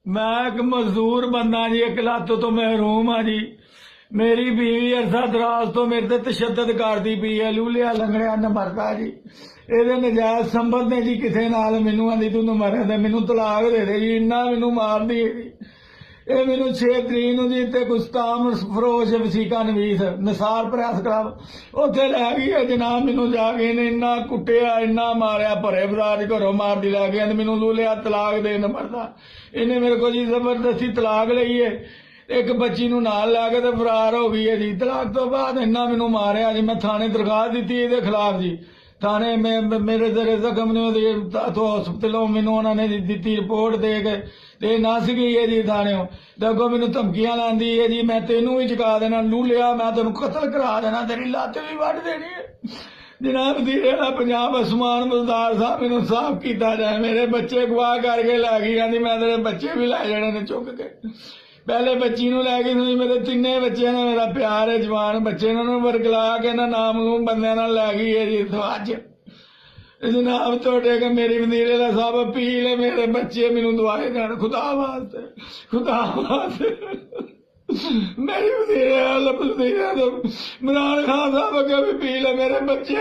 मैं एक मजदूर बंदा जी, एक लत्त तो महरूम हाँ जी। मेरी बीवी अरसा दराज तो मेरे ते तशद्दद करदी पई है, लूलिया लंगड़िया न मरदा जी। ਇਹਦੇ ਨਜਾਇਜ਼ ਸੰਬੰਧ ਨੇ ਜੀ ਕਿਸੇ ਨਾਲ। ਮੈਨੂੰ ਆਂਦੀ ਤੂੰ ਮਰਿਆ ਤੇ ਮੈਨੂੰ ਤਲਾਕ ਦੇ ਦੇ ਜੀ, ਇੰਨਾ ਮੈਨੂੰ ਮਾਰਦੀ ਹੈ ਜੀ। ਇਹ ਮੈਨੂੰ 6 ਤਰੀਕ ਨੂੰ ਜੀ ਤੇ ਗੁਸਤਾਮ ਫਰੋਸ਼ ਵਸੀਕਾ ਨਵੀਸ ਨਿਸਾਰ ਪ੍ਰੈਸ ਕਲੱਬ ਉੱਥੇ ਲੈ ਗਈ ਹੈ ਜਨਾਬ। ਮੈਨੂੰ ਜਾ ਕੇ ਇਹਨੇ ਇੰਨਾ ਕੁੱਟਿਆ, ਇੰਨਾ ਮਾਰਿਆ, ਭਰੇ ਬਾਜ਼ਾਰ ਘਰੋਂ ਮਾਰਦੀ ਲੈ ਗਈ। ਮੈਨੂੰ ਲੂਲਿਆ ਤਲਾਕ ਦੇ न ਮਰਦਾ। ਇਹਨੇ ਮੇਰੇ ਕੋਲ ਜੀ ਜ਼ਬਰਦਸਤੀ ਤਲਾਕ ਲਈ ਹੈ। एक बच्ची नूं नाल लै के फरार हो गई है जी। तलाक तो बाद इन्ना मैनू मारिया जी। मैं थाने दरखास्त दी ये खिलाफ जी। थाने में मेरे जरे जख्म ने तो हॉस्पिटलों मैनू उन्होंने दी रिपोर्ट दे के ते नस गई है जी थाने। अगों मैनू धमकियां लांदी है जी, मैं तेनू भी चुका देना, लूलिया मैं तेनू कतल करा देना, तेरी लत्त भी वड्ढ देनी है। जनाब वज़ीर पंजाब उस्मान मुज़दार साहब मैनू साफ किया जाए। मेरे बच्चे गवाह करके लै गई, आंदी मैं तेरे बच्चे भी लै जाने ने चुक के। पहले बच्ची नूं लै गई सी, मेरे तिन्ने बच्चे ने मेरा प्यार है जवान बच्चे ने वरगला के ना नाम बंदे नाल लै गई है जी। तो अज जनाब थोड़े के मेरी वज़ीर साहब अपील है, मेरे बच्चे मैनू दुआए देन खुदा वास्ते, खुदा वास्ते। मेरी वज़ीर इमरान खान साहब अगे भी अपील है, मेरे बच्चे